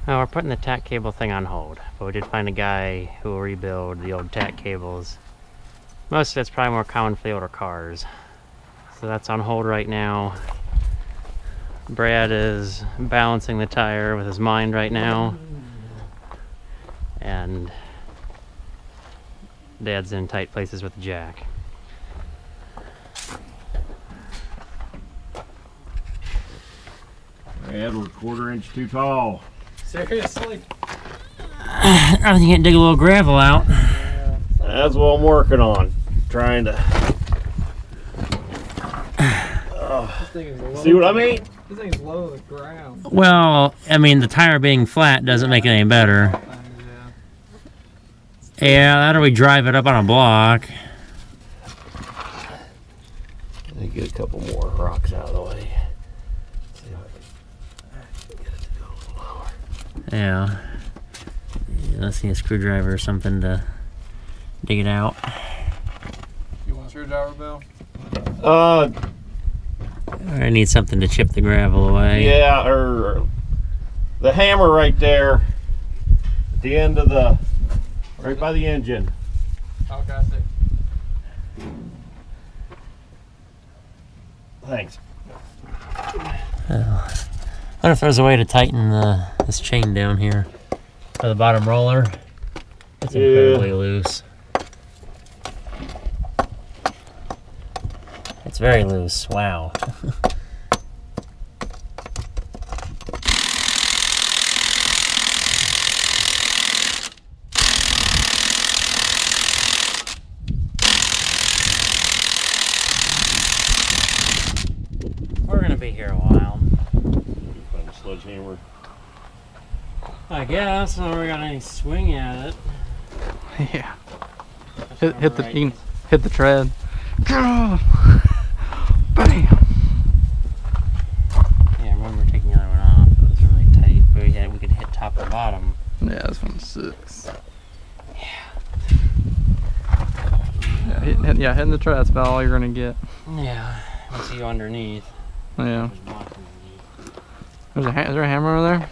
Well, we're putting the tack cable thing on hold, but we did find a guy who will rebuild the old tack cables. Most of it's probably more common for the older cars. So that's on hold right now. Brad is balancing the tire with his mind right now. And Dad's in tight places with the jack. Brad, we're 1/4 inch too tall. Seriously? I think you can dig a little gravel out. Yeah. That's what I'm working on. Trying to. This thing is low. See what I mean? This thing's low to the ground. Well, I mean, the tire being flat doesn't make it any better. Yeah, that'll we drive it up on a block. Let me get a couple more rocks out of the way. See if I can get it to go a little lower. Yeah. Let's see a screwdriver or something to dig it out. You want a screwdriver, Bill? I need something to chip the gravel away. Yeah, or the hammer right there at the end of the, right by the engine. Okay, I see. Thanks. I wonder if there's a way to tighten this chain down here for the bottom roller. It's incredibly loose. It's very loose. Wow. We're gonna be here a while. Find a sledgehammer. I guess. I never got any swing at it. Yeah. Hit the tread. Bam! Yeah, I remember taking the other one off. It was really tight. But we could hit top and bottom. Yeah, this one sucks. Yeah. Yeah, hitting the tread, that's about all you're gonna get. Yeah. I see you underneath. Yeah. There's blocking Is there a hammer over there?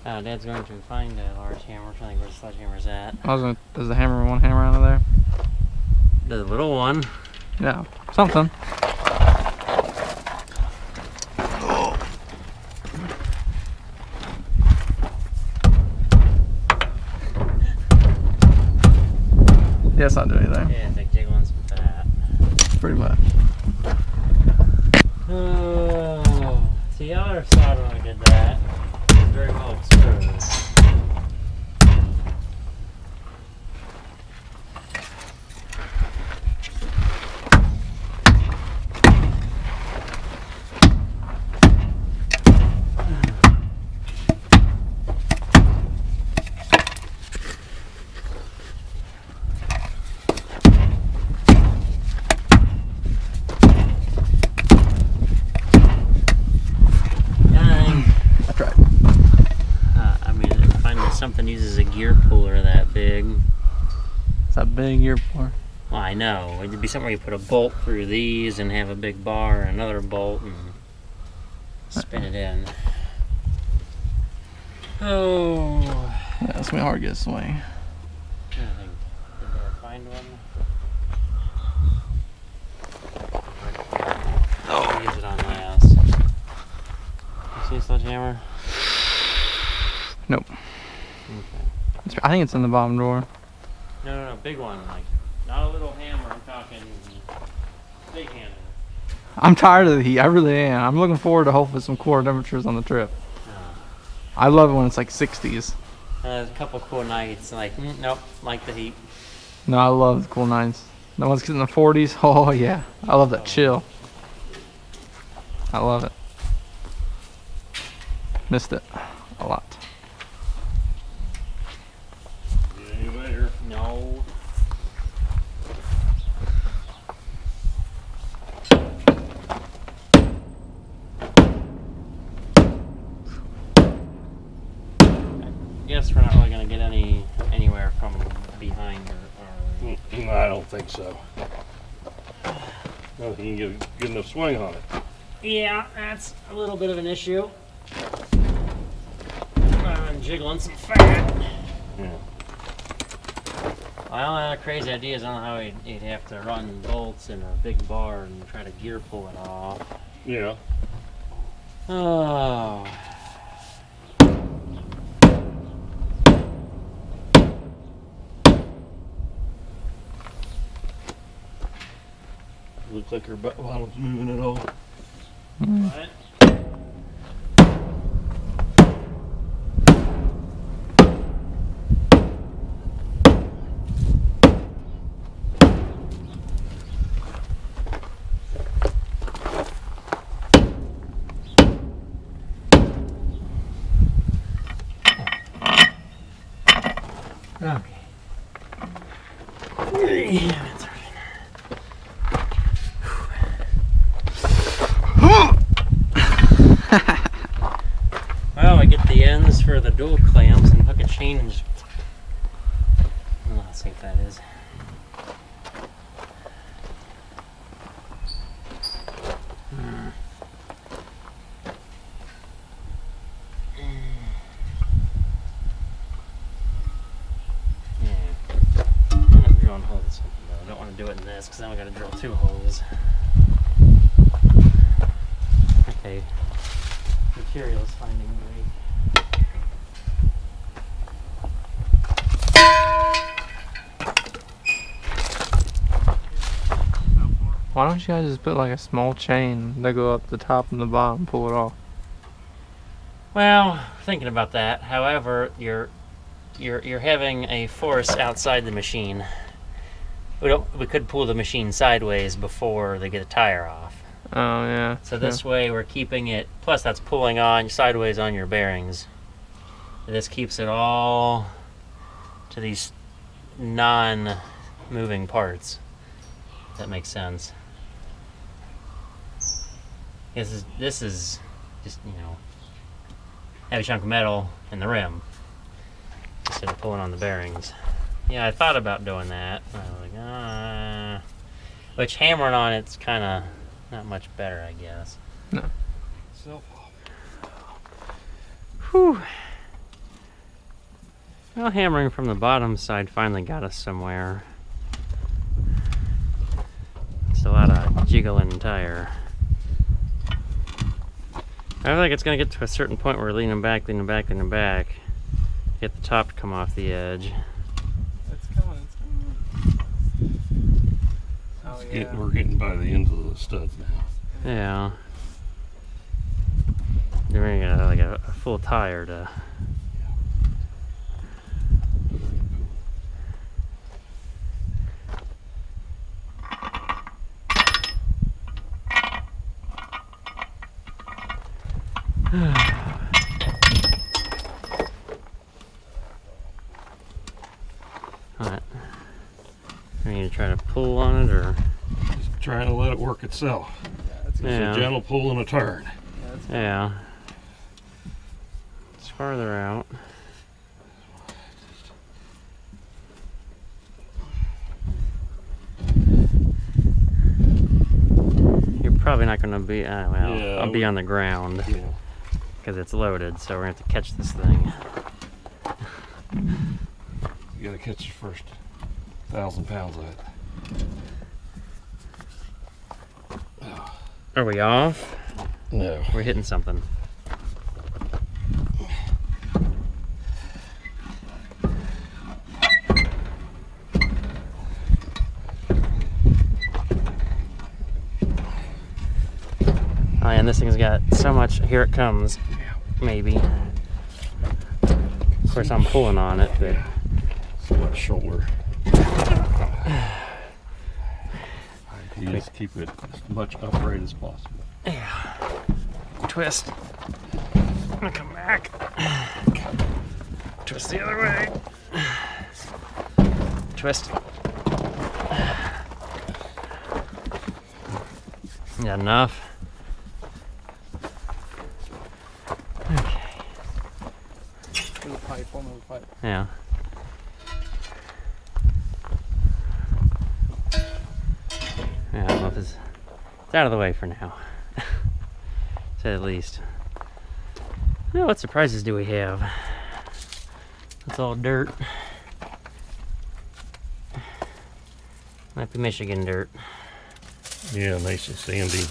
underneath. Dad's going to find a large hammer. I think where the sledgehammer's at. Does the one hammer under there? The little one. Yeah, something. Yeah, it's not doing anything. Yeah, I think jiggling some fat. Pretty much. Oh, the other side when we did that was very well exposed. Something uses a gear puller that big. It's that big gear puller. Well, I know. It'd be something where you put a bolt through these and have a big bar and another bolt and spin it in. Oh. Yeah, it's gonna be hard to get a swing. I think, did I find one? Oh, use it on last. You see a sledgehammer? Nope. Okay. I think it's in the bottom drawer. No, big one. Like, not a little hammer. I'm talking big handle. I'm tired of the heat. I really am. I'm looking forward to hopefully some cooler temperatures on the trip. I love it when it's like 60s. A couple cool nights. Like, nope, like the heat. No, I love the cool nights. The ones in the 40s. Oh yeah, I love that chill. I love it. Missed it a lot. Any later? No. I guess we're not really going to get anywhere from behind or No, I don't think so. I don't think you can get a good enough swing on it. Yeah, that's a little bit of an issue. I'm jiggling some fat. Yeah. I don't have crazy ideas on how you'd have to run bolts in a big bar and try to gear pull it off. Yeah. Oh. Looks like her bottom's moving at all. What? Okay. Yeah, it's well, I get the ends for the dual clamps and hook a chain and just... Oh, let's see if that is. Do it in this because then we got to drill 2 holes. Okay, materials finding great. Why don't you guys just put like a small chain that go up the top and the bottom, pull it off? Well, thinking about that. However, you're having a force outside the machine. We could pull the machine sideways before they get a tire off. Oh yeah. So this way we're keeping it, plus that's pulling on sideways on your bearings. This keeps it all to these non-moving parts. If that makes sense. This is just, you know, heavy chunk of metal in the rim instead of pulling on the bearings. Yeah, I thought about doing that. I was like, which hammering on it's kind of not much better, I guess. No. Whew. Well, hammering from the bottom side finally got us somewhere. It's a lot of jiggling tire. I feel like it's going to get to a certain point where we're leaning back, get the top to come off the edge. We're getting by the end of the studs now. Yeah. Doing like a full tire to... Alright. We need to try to pull on it, or... Just trying to let it work itself. It's a gentle pull and a turn. Yeah. It's farther out. You're probably not going to be... well, yeah, I'll be on the ground. Yeah. Because it's loaded, so we're going to have to catch this thing. You gotta catch the first 1,000 pounds of it. Are we off? No. We're hitting something. Oh, and this thing's got so much. Here it comes. Maybe. Of course, I'm pulling on it, but. So much shoulder. You just keep it as much upright as possible. Yeah. Twist. I'm gonna come back. Twist the other way. Twist. Got enough? Okay. There's a pipe, one more pipe. Yeah. Yeah, I don't know if it's out of the way for now. To at least. Well, what surprises do we have? It's all dirt. Might be Michigan dirt. Yeah, nice and sandy.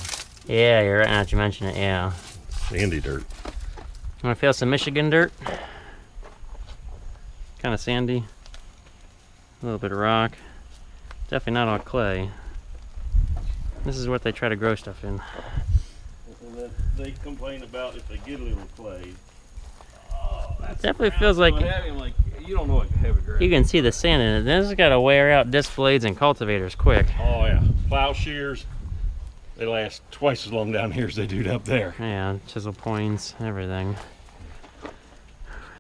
Yeah, you're right now that you mention it, yeah. Sandy dirt. Wanna feel some Michigan dirt? Kinda sandy. A little bit of rock. Definitely not all clay. This is what they try to grow stuff in. And then they complain about if they get a little clay. Oh, that's Definitely feels like heavy. I'm like, you don't know what heavy ground. you can see the sand in it. This has got to wear out disc blades and cultivators quick. Oh yeah, plowshares. They last twice as long down here as they do up there. Yeah, chisel points, everything.